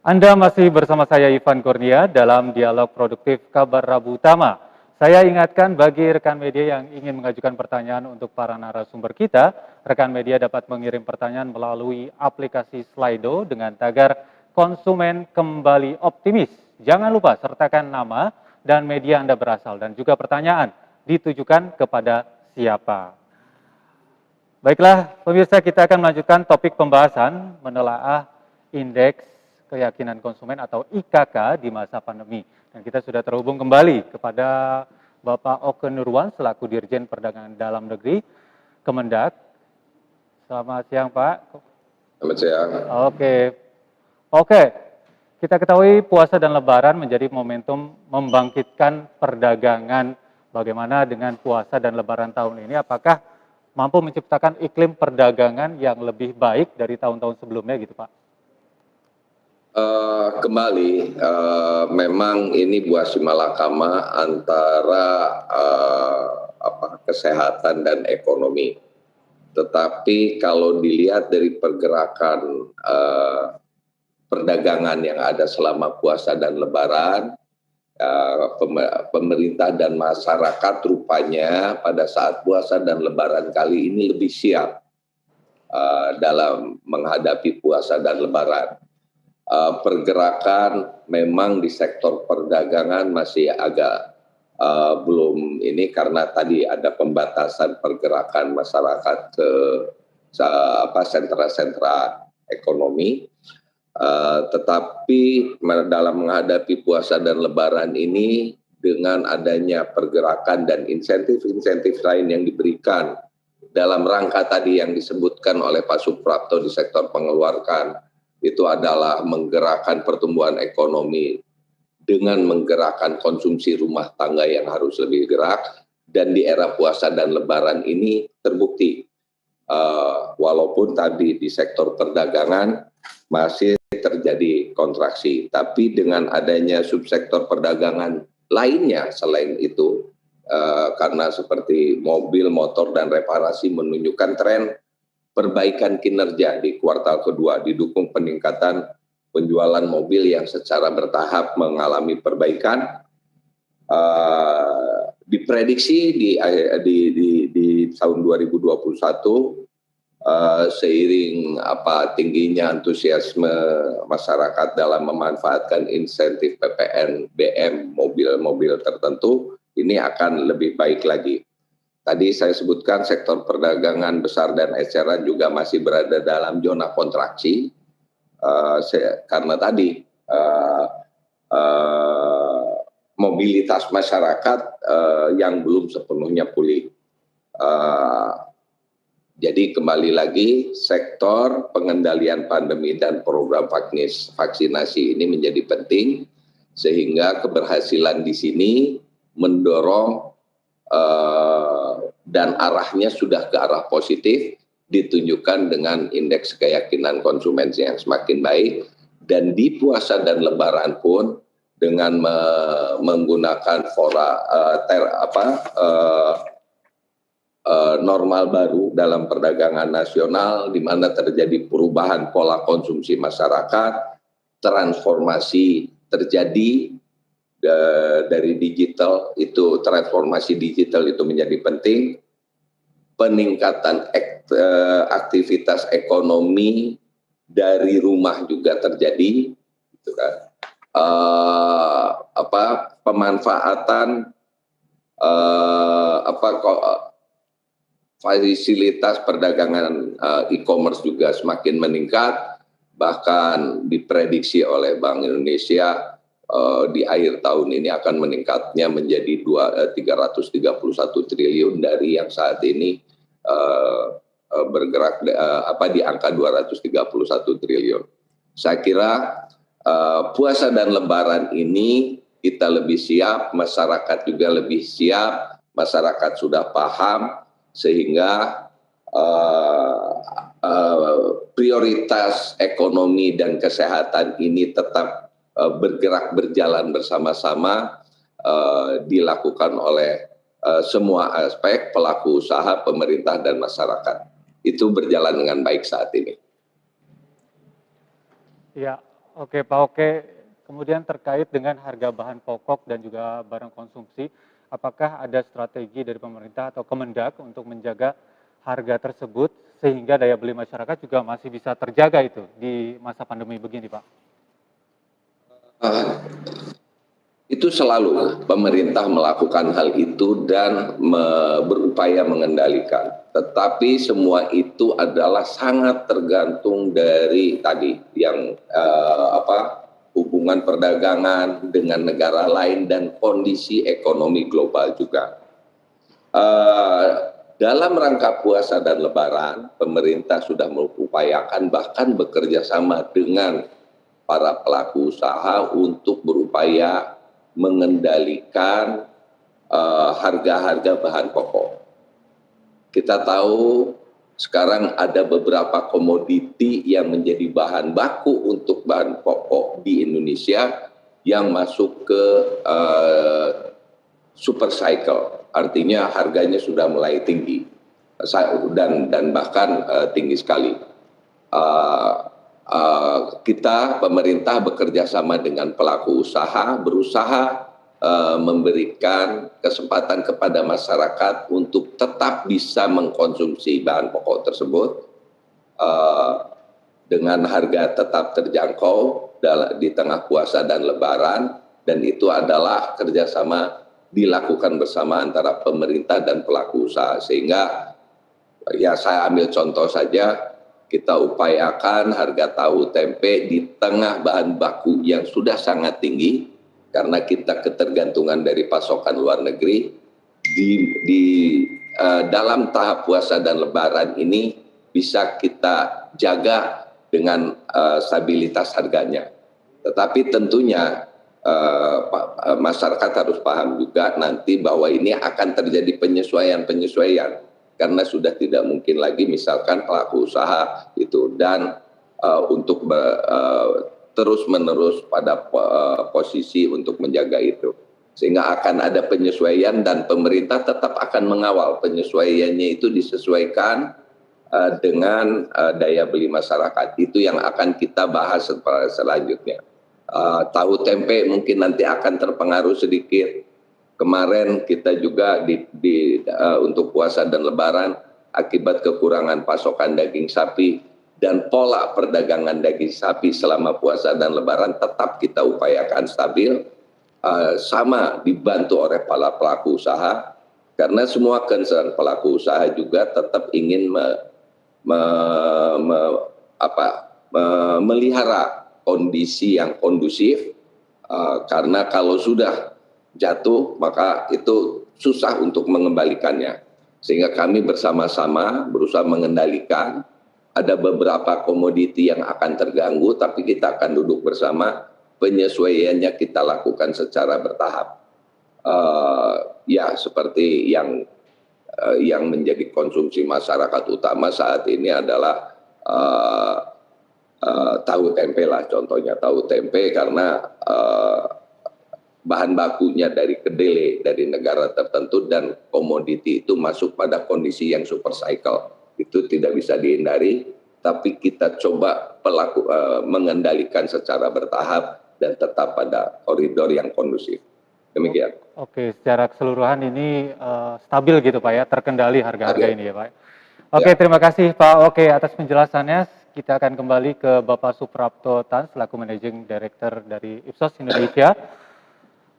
Anda masih bersama saya Ivan Kurnia dalam Dialog Produktif Kabar Rabu Utama. Saya ingatkan bagi rekan media yang ingin mengajukan pertanyaan untuk para narasumber kita, rekan media dapat mengirim pertanyaan melalui aplikasi Slido dengan tagar konsumen kembali optimis. Jangan lupa sertakan nama dan media Anda berasal dan juga pertanyaan ditujukan kepada siapa. Baiklah, pemirsa, kita akan melanjutkan topik pembahasan menelaah indeks keyakinan konsumen atau IKK di masa pandemi. Dan kita sudah terhubung kembali kepada Bapak Oke Nurwan selaku Dirjen Perdagangan Dalam Negeri Kemendak. Selamat siang, Pak. Selamat siang. Oke. Kita ketahui puasa dan lebaran menjadi momentum membangkitkan perdagangan. Bagaimana dengan puasa dan lebaran tahun ini? Apakah mampu menciptakan iklim perdagangan yang lebih baik dari tahun-tahun sebelumnya gitu, Pak? Kembali, memang ini buah simalakama antara kesehatan dan ekonomi. Tetapi kalau dilihat dari pergerakan perdagangan yang ada selama puasa dan lebaran, pemerintah dan masyarakat rupanya pada saat puasa dan lebaran kali ini lebih siap dalam menghadapi puasa dan lebaran. Pergerakan memang di sektor perdagangan masih agak belum ini karena tadi ada pembatasan pergerakan masyarakat ke sentra-sentra ekonomi. Tetapi dalam menghadapi puasa dan lebaran ini dengan adanya pergerakan dan insentif-insentif lain yang diberikan dalam rangka tadi yang disebutkan oleh Pak Suprapto di sektor pengeluaran, itu adalah menggerakkan pertumbuhan ekonomi dengan menggerakkan konsumsi rumah tangga yang harus lebih gerak, dan di era puasa dan lebaran ini terbukti walaupun tadi di sektor perdagangan masih terjadi kontraksi, tapi dengan adanya subsektor perdagangan lainnya selain itu, karena seperti mobil, motor, dan reparasi menunjukkan tren perbaikan kinerja di kuartal kedua, didukung peningkatan penjualan mobil yang secara bertahap mengalami perbaikan. Diprediksi di tahun 2021 seiring tingginya antusiasme masyarakat dalam memanfaatkan insentif PPN BM mobil-mobil tertentu, ini akan lebih baik lagi. Tadi saya sebutkan sektor perdagangan besar dan eceran juga masih berada dalam zona kontraksi karena tadi mobilitas masyarakat yang belum sepenuhnya pulih. Jadi kembali lagi sektor pengendalian pandemi dan program vaksinasi ini menjadi penting sehingga keberhasilan di sini mendorong dan arahnya sudah ke arah positif, ditunjukkan dengan indeks keyakinan konsumen yang semakin baik, dan di puasa dan lebaran pun dengan menggunakan normal baru dalam perdagangan nasional, di mana terjadi perubahan pola konsumsi masyarakat, transformasi terjadi dari digital, itu transformasi digital itu menjadi penting, peningkatan aktivitas ekonomi dari rumah juga terjadi, gitu kan. Pemanfaatan fasilitas perdagangan e-commerce juga semakin meningkat, bahkan diprediksi oleh Bank Indonesia di akhir tahun ini akan meningkatnya menjadi 331 triliun dari yang saat ini bergerak di angka 231 triliun. Saya kira puasa dan lebaran ini kita lebih siap, masyarakat juga lebih siap, masyarakat sudah paham, sehingga prioritas ekonomi dan kesehatan ini tetap bergerak berjalan bersama-sama, dilakukan oleh semua aspek, pelaku usaha, pemerintah, dan masyarakat. Itu berjalan dengan baik saat ini. Ya, oke Pak Oke. Kemudian terkait dengan harga bahan pokok dan juga barang konsumsi, apakah ada strategi dari pemerintah atau Kemendak untuk menjaga harga tersebut sehingga daya beli masyarakat juga masih bisa terjaga itu di masa pandemi begini, Pak? Itu selalu pemerintah melakukan hal itu dan berupaya mengendalikan. Tetapi semua itu adalah sangat tergantung dari tadi yang hubungan perdagangan dengan negara lain dan kondisi ekonomi global juga. Dalam rangka puasa dan lebaran, pemerintah sudah mengupayakan bahkan bekerja sama dengan para pelaku usaha untuk berupaya mengendalikan harga-harga bahan pokok. Kita tahu sekarang ada beberapa komoditi yang menjadi bahan baku untuk bahan pokok di Indonesia yang masuk ke super cycle, artinya harganya sudah mulai tinggi dan bahkan tinggi sekali. Kita pemerintah bekerja sama dengan pelaku usaha, berusaha memberikan kesempatan kepada masyarakat untuk tetap bisa mengkonsumsi bahan pokok tersebut dengan harga tetap terjangkau di tengah puasa dan lebaran, dan itu adalah kerjasama dilakukan bersama antara pemerintah dan pelaku usaha. Sehingga ya saya ambil contoh saja, kita upayakan harga tahu tempe di tengah bahan baku yang sudah sangat tinggi karena kita ketergantungan dari pasokan luar negeri. Dalam tahap puasa dan lebaran ini bisa kita jaga dengan stabilitas harganya. Tetapi tentunya masyarakat harus paham juga nanti bahwa ini akan terjadi penyesuaian karena sudah tidak mungkin lagi misalkan pelaku usaha itu dan untuk terus-menerus pada posisi untuk menjaga itu. Sehingga akan ada penyesuaian dan pemerintah tetap akan mengawal penyesuaiannya itu disesuaikan dengan daya beli masyarakat. Itu yang akan kita bahas selanjutnya. Tahu tempe mungkin nanti akan terpengaruh sedikit. Kemarin kita juga untuk puasa dan lebaran akibat kekurangan pasokan daging sapi dan pola perdagangan daging sapi selama puasa dan lebaran tetap kita upayakan stabil, sama dibantu oleh para pelaku usaha, karena semua concern pelaku usaha juga tetap ingin melihara kondisi yang kondusif, karena kalau sudah jatuh maka itu susah untuk mengembalikannya. Sehingga kami bersama-sama berusaha mengendalikan. Ada beberapa komoditi yang akan terganggu, tapi kita akan duduk bersama, penyesuaiannya kita lakukan secara bertahap. Ya seperti yang menjadi konsumsi masyarakat utama saat ini adalah tahu tempe lah, contohnya tahu tempe, karena bahan bakunya dari kedelai dari negara tertentu dan komoditi itu masuk pada kondisi yang super cycle. Itu tidak bisa dihindari, tapi kita coba mengendalikan secara bertahap dan tetap pada koridor yang kondusif. Demikian. Oke, secara keseluruhan ini stabil gitu Pak ya, terkendali harga-harga ini ya Pak. Oke, terima kasih Pak Oke atas penjelasannya. Kita akan kembali ke Bapak Suprapto Tan selaku Managing Director dari Ipsos Indonesia.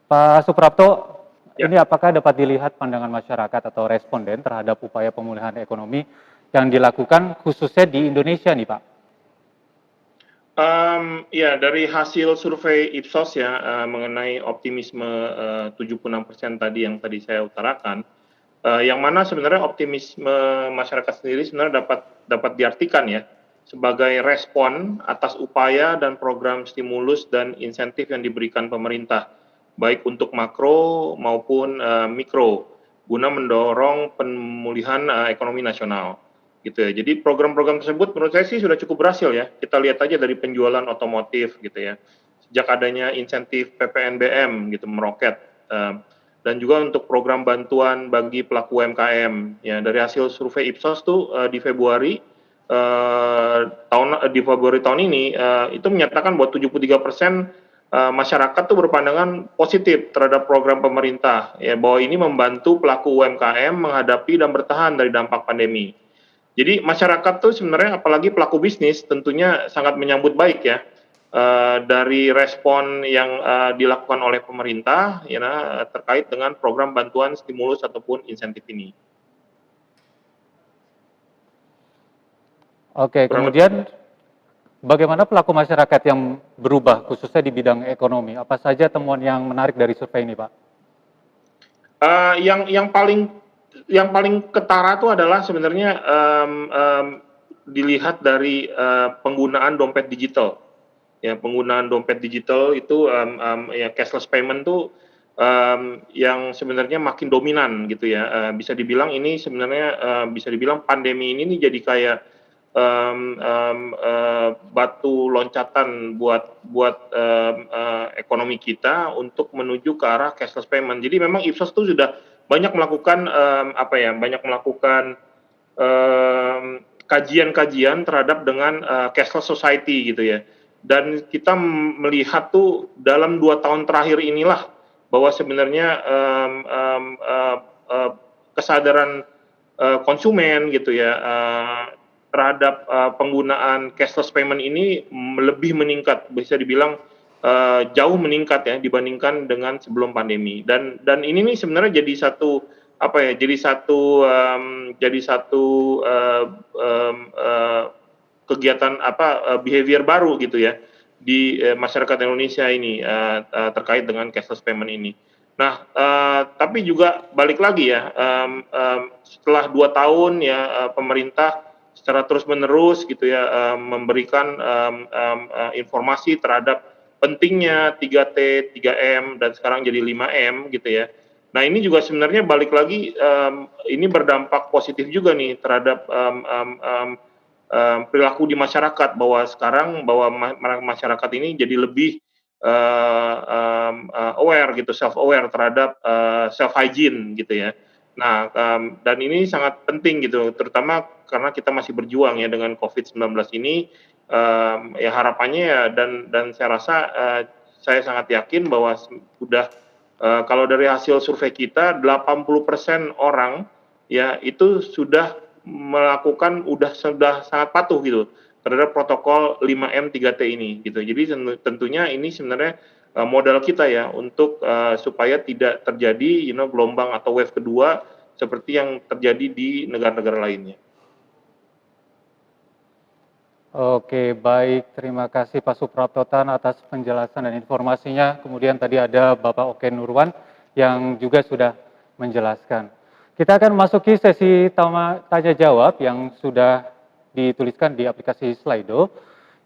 Pak Suprapto, ini apakah dapat dilihat pandangan masyarakat atau responden terhadap upaya pemulihan ekonomi yang dilakukan khususnya di Indonesia nih Pak? Ya, dari hasil survei Ipsos ya mengenai optimisme 76% tadi yang tadi saya utarakan, yang mana sebenarnya optimisme masyarakat sendiri sebenarnya dapat diartikan ya sebagai respon atas upaya dan program stimulus dan insentif yang diberikan pemerintah, baik untuk makro maupun mikro, guna mendorong pemulihan ekonomi nasional. Gitu ya. Jadi program-program tersebut menurut saya sih sudah cukup berhasil ya. Kita lihat aja dari penjualan otomotif gitu ya. Sejak adanya insentif PPNBM gitu meroket, dan juga untuk program bantuan bagi pelaku UMKM ya. Dari hasil survei Ipsos tuh di Februari tahun ini itu menyatakan bahwa 73% masyarakat tuh berpandangan positif terhadap program pemerintah ya, bahwa ini membantu pelaku UMKM menghadapi dan bertahan dari dampak pandemi. Jadi masyarakat tuh sebenarnya apalagi pelaku bisnis tentunya sangat menyambut baik ya dari respon yang dilakukan oleh pemerintah ya terkait dengan program bantuan stimulus ataupun insentif ini. Oke, kemudian bagaimana pelaku masyarakat yang berubah khususnya di bidang ekonomi? Apa saja temuan yang menarik dari survei ini, Pak? Yang paling ketara itu adalah sebenarnya dilihat dari penggunaan dompet digital. Ya, penggunaan dompet digital itu ya cashless payment tuh yang sebenarnya makin dominan gitu ya. Bisa dibilang ini sebenarnya bisa dibilang pandemi ini jadi kayak batu loncatan buat ekonomi kita untuk menuju ke arah cashless payment. Jadi memang Ipsos itu sudah banyak melakukan kajian-kajian terhadap dengan cashless society gitu ya. Dan kita melihat tuh dalam 2 tahun terakhir inilah bahwa sebenarnya kesadaran konsumen gitu ya terhadap penggunaan cashless payment ini lebih meningkat, bisa dibilang jauh meningkat ya dibandingkan dengan sebelum pandemi. Dan ini nih sebenarnya jadi satu kegiatan behavior baru gitu ya di masyarakat Indonesia ini terkait dengan cashless payment ini. Nah, tapi juga balik lagi ya setelah 2 tahun ya pemerintah secara terus-menerus gitu ya memberikan informasi terhadap pentingnya 3T, 3M dan sekarang jadi 5M gitu ya. Nah, ini juga sebenarnya balik lagi ini berdampak positif juga nih terhadap perilaku di masyarakat, bahwa sekarang masyarakat ini jadi lebih aware gitu, self aware terhadap self hygiene gitu ya. Nah, dan ini sangat penting gitu, terutama karena kita masih berjuang ya dengan COVID-19 ini. Ya harapannya ya dan saya rasa saya sangat yakin bahwa sudah kalau dari hasil survei kita 80% orang ya itu sudah sudah sangat patuh gitu terhadap protokol 5M 3T ini gitu. Jadi tentunya ini sebenarnya modal kita ya untuk supaya tidak terjadi gelombang atau wave kedua seperti yang terjadi di negara-negara lainnya. Oke, baik. Terima kasih Pak Suprapto Tan atas penjelasan dan informasinya. Kemudian tadi ada Bapak Oke Nurwan yang juga sudah menjelaskan. Kita akan masuki sesi tanya jawab yang sudah dituliskan di aplikasi Slido.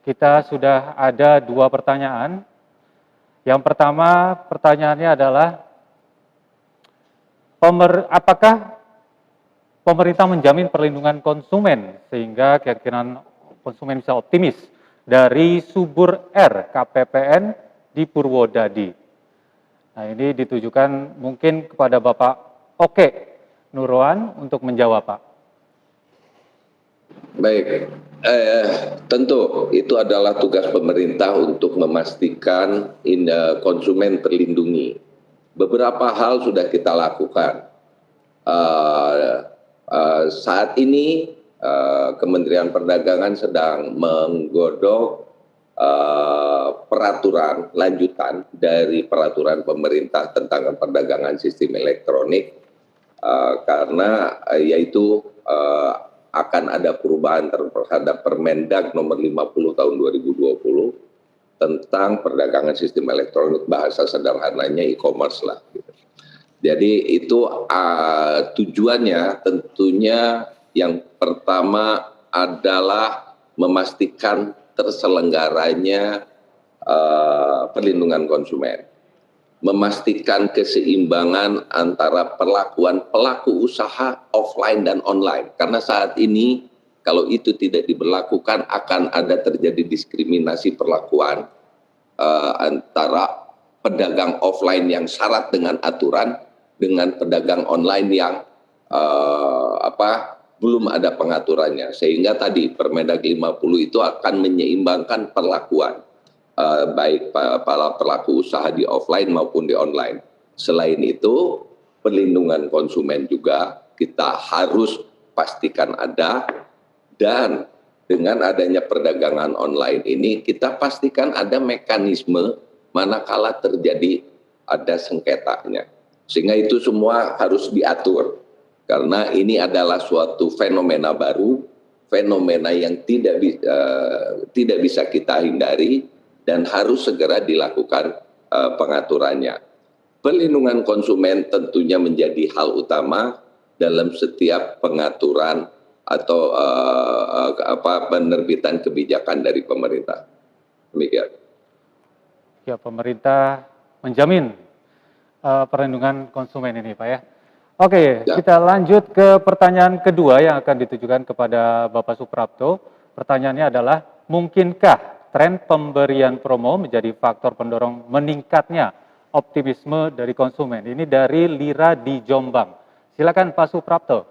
Kita sudah ada 2 pertanyaan. Yang pertama pertanyaannya adalah, apakah pemerintah menjamin perlindungan konsumen sehingga keyakinan konsumen bisa optimis dari subur R KPPN di Purwodadi? Nah, ini ditujukan mungkin kepada Bapak Oke Nurwan untuk menjawab, Pak. Baik, tentu itu adalah tugas pemerintah untuk memastikan konsumen terlindungi. Beberapa hal sudah kita lakukan. Saat ini Kementerian Perdagangan sedang menggodok peraturan lanjutan dari peraturan pemerintah tentang perdagangan sistem elektronik, karena yaitu akan ada perubahan terhadap Permendag nomor 50 tahun 2020 tentang perdagangan sistem elektronik, bahasa sederhananya e-commerce lah. Gitu. Jadi itu tujuannya tentunya yang pertama adalah memastikan terselenggaranya perlindungan konsumen, memastikan keseimbangan antara perlakuan pelaku usaha offline dan online. Karena saat ini kalau itu tidak diberlakukan akan ada terjadi diskriminasi perlakuan antara pedagang offline yang syarat dengan aturan dengan pedagang online yang belum ada pengaturannya. Sehingga tadi Permendag 50 itu akan menyeimbangkan perlakuan baik para pelaku usaha di offline maupun di online. Selain itu, perlindungan konsumen juga kita harus pastikan ada, dan dengan adanya perdagangan online ini kita pastikan ada mekanisme manakala terjadi ada sengketanya. Sehingga itu semua harus diatur. Karena ini adalah suatu fenomena baru, fenomena yang tidak bisa kita hindari dan harus segera dilakukan pengaturannya. Perlindungan konsumen tentunya menjadi hal utama dalam setiap pengaturan atau penerbitan kebijakan dari pemerintah. Demikian. Ya, pemerintah menjamin perlindungan konsumen ini, Pak ya. Oke, kita lanjut ke pertanyaan kedua yang akan ditujukan kepada Bapak Suprapto. Pertanyaannya adalah, mungkinkah tren pemberian promo menjadi faktor pendorong meningkatnya optimisme dari konsumen? Ini dari Lira di Jombang. Silakan Pak Suprapto.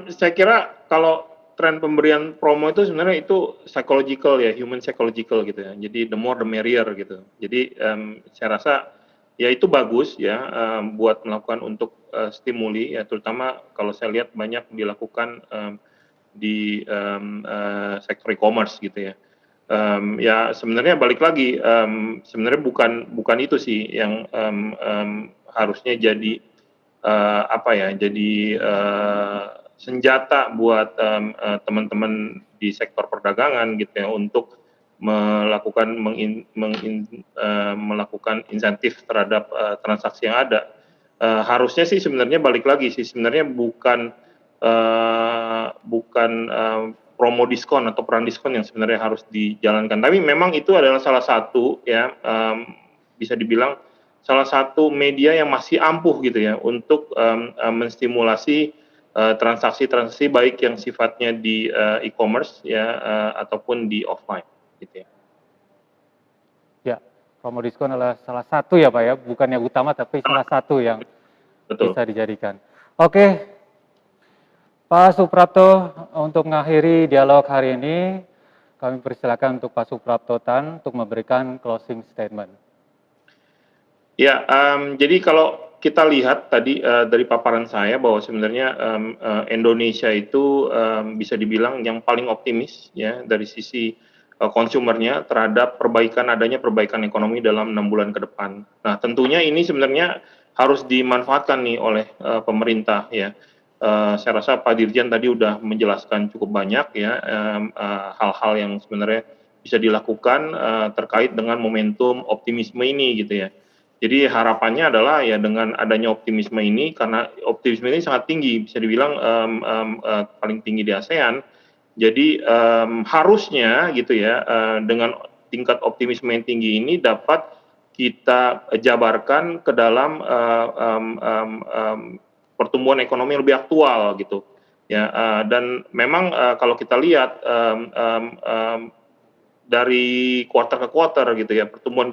Saya kira kalau tren pemberian promo itu sebenarnya itu psychological ya, human psychological gitu ya. Jadi the more the merrier gitu. Jadi saya rasa ya itu bagus ya buat melakukan untuk stimuli ya, terutama kalau saya lihat banyak dilakukan di sektor e-commerce gitu ya. Ya sebenarnya balik lagi sebenarnya bukan itu sih yang harusnya jadi jadi senjata buat teman-teman di sektor perdagangan gitu ya untuk melakukan melakukan insentif terhadap transaksi yang ada. Harusnya sih sebenarnya balik lagi sih sebenarnya bukan promo diskon atau peran diskon yang sebenarnya harus dijalankan. Tapi memang itu adalah salah satu ya bisa dibilang salah satu media yang masih ampuh gitu ya untuk menstimulasi transaksi-transaksi baik yang sifatnya di e-commerce ya ataupun di offline gitu ya. Ya, promo diskon adalah salah satu ya Pak ya, bukan yang utama tapi salah satu yang bisa dijadikan. Oke, Pak Suprapto, untuk mengakhiri dialog hari ini, kami persilakan untuk Pak Suprapto Tan untuk memberikan closing statement. Ya, jadi kalau kita lihat tadi dari paparan saya bahwa sebenarnya Indonesia itu bisa dibilang yang paling optimis ya dari sisi konsumernya terhadap adanya perbaikan ekonomi dalam 6 bulan ke depan. Nah, tentunya ini sebenarnya harus dimanfaatkan nih oleh pemerintah ya. Saya rasa Pak Dirjen tadi udah menjelaskan cukup banyak ya hal-hal yang sebenarnya bisa dilakukan terkait dengan momentum optimisme ini gitu ya. Jadi harapannya adalah ya dengan adanya optimisme ini, karena optimisme ini sangat tinggi, bisa dibilang paling tinggi di ASEAN. Jadi harusnya gitu ya dengan tingkat optimisme yang tinggi ini dapat kita jabarkan ke dalam pertumbuhan ekonomi yang lebih aktual gitu ya. Dan memang kalau kita lihat dari kuartal ke kuartal gitu ya, pertumbuhan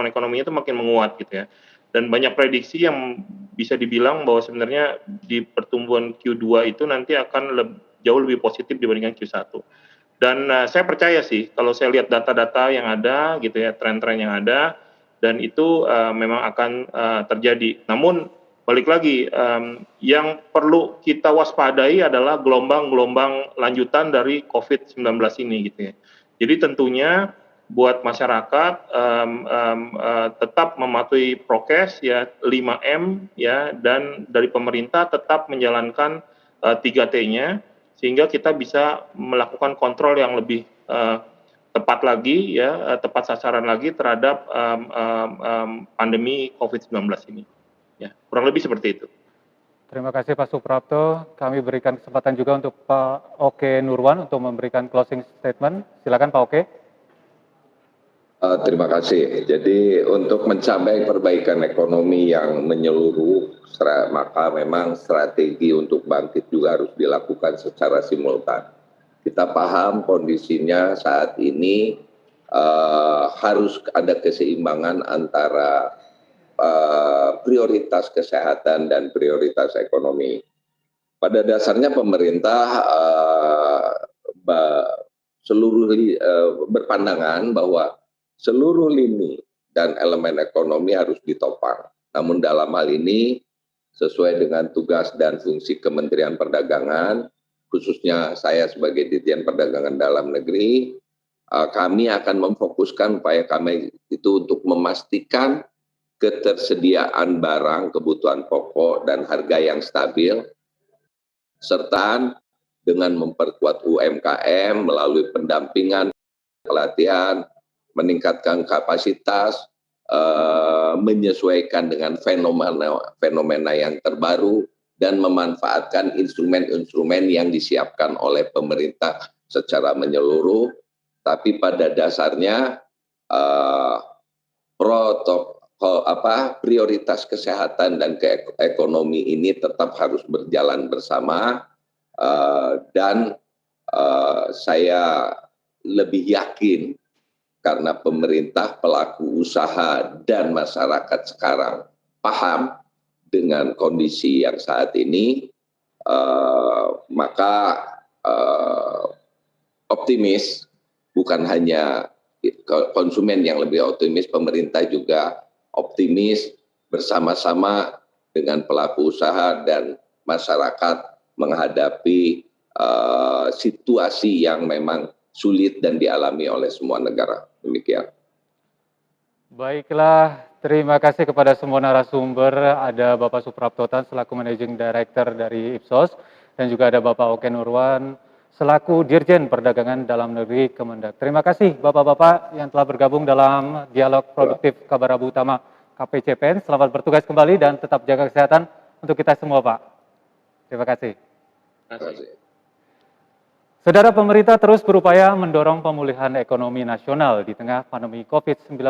ekonominya tuh makin menguat gitu ya. Dan banyak prediksi yang bisa dibilang bahwa sebenarnya di pertumbuhan Q2 itu nanti akan jauh lebih positif dibandingkan Q1. Dan saya percaya sih kalau saya lihat data-data yang ada gitu ya, tren-tren yang ada, dan itu memang akan terjadi. Namun balik lagi, yang perlu kita waspadai adalah gelombang-gelombang lanjutan dari COVID-19 ini gitu ya. Jadi tentunya buat masyarakat tetap mematuhi prokes ya, 5M ya, dan dari pemerintah tetap menjalankan 3T-nya sehingga kita bisa melakukan kontrol yang lebih tepat lagi ya, tepat sasaran lagi terhadap pandemi COVID-19 ini. Ya, kurang lebih seperti itu. Terima kasih Pak Suprapto. Kami berikan kesempatan juga untuk Pak Oke Nurwan untuk memberikan closing statement. Silakan Pak Oke. Terima kasih. Jadi untuk mencapai perbaikan ekonomi yang menyeluruh, maka memang strategi untuk bangkit juga harus dilakukan secara simultan. Kita paham kondisinya saat ini harus ada keseimbangan antara prioritas kesehatan dan prioritas ekonomi. Pada dasarnya pemerintah berpandangan bahwa seluruh lini dan elemen ekonomi harus ditopang. Namun dalam hal ini sesuai dengan tugas dan fungsi Kementerian Perdagangan, khususnya saya sebagai Dirjen Perdagangan Dalam Negeri, kami akan memfokuskan upaya kami itu untuk memastikan ketersediaan barang kebutuhan pokok dan harga yang stabil, serta dengan memperkuat UMKM melalui pendampingan, pelatihan, meningkatkan kapasitas, menyesuaikan dengan fenomena yang terbaru, dan memanfaatkan instrumen-instrumen yang disiapkan oleh pemerintah secara menyeluruh. Tapi pada dasarnya prioritas kesehatan dan ekonomi ini tetap harus berjalan bersama, dan saya lebih yakin karena pemerintah, pelaku usaha, dan masyarakat sekarang paham dengan kondisi yang saat ini, maka optimis, bukan hanya konsumen yang lebih optimis, pemerintah juga optimis bersama-sama dengan pelaku usaha dan masyarakat menghadapi situasi yang memang sulit dan dialami oleh semua negara. Demikian. Baiklah, terima kasih kepada semua narasumber. Ada Bapak Suprapto Tan selaku Managing Director dari Ipsos, dan juga ada Bapak Oke Nurwan selaku Dirjen Perdagangan Dalam Negeri Kemendak. Terima kasih Bapak-Bapak yang telah bergabung dalam Dialog Produktif Kabar Abu Utama KPCPN. Selamat bertugas kembali dan tetap jaga kesehatan untuk kita semua, Pak. Terima kasih. Terima kasih. Saudara, pemerintah terus berupaya mendorong pemulihan ekonomi nasional di tengah pandemi COVID-19.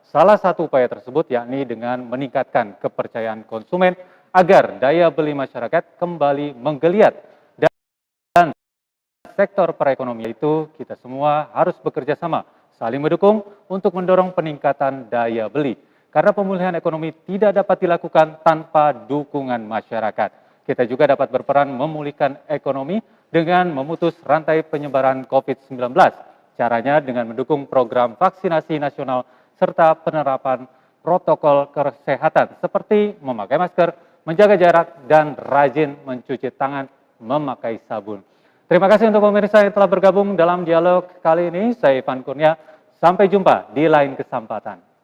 Salah satu upaya tersebut yakni dengan meningkatkan kepercayaan konsumen agar daya beli masyarakat kembali menggeliat. Dan sektor perekonomian itu kita semua harus bekerja sama, saling mendukung untuk mendorong peningkatan daya beli. Karena pemulihan ekonomi tidak dapat dilakukan tanpa dukungan masyarakat. Kita juga dapat berperan memulihkan ekonomi dengan memutus rantai penyebaran COVID-19. Caranya dengan mendukung program vaksinasi nasional serta penerapan protokol kesehatan seperti memakai masker, menjaga jarak, dan rajin mencuci tangan memakai sabun. Terima kasih untuk pemirsa yang telah bergabung dalam dialog kali ini. Saya Ivan Kurnia, sampai jumpa di lain kesempatan.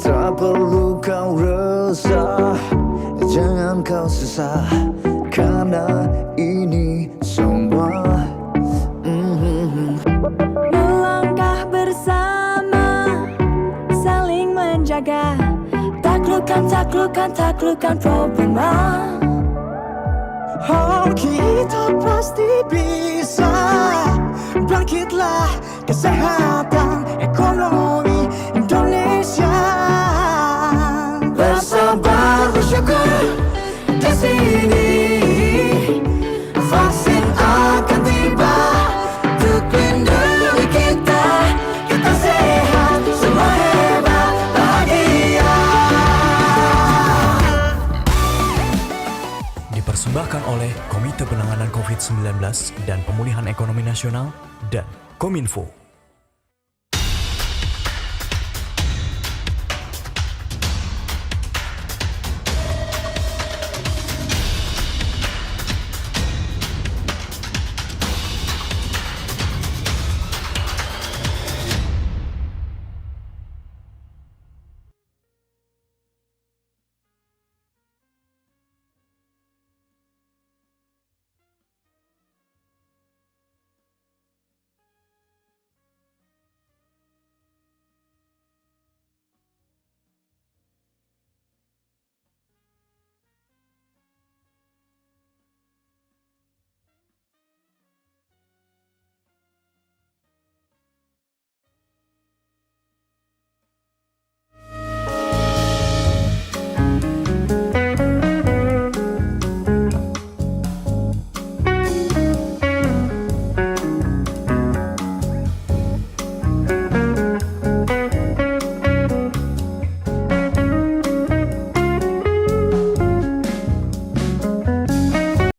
Tak perlu kau resah, jangan kau susah, karena ini semua melangkah bersama, saling menjaga, taklukkan problema. Oh, kita pasti bisa, bangkitlah kesehatan ekonomi Indonesia. Bersabar bersyukur di sini. dipersembahkan oleh Komite Penanganan COVID-19 dan Pemulihan Ekonomi Nasional dan Kominfo.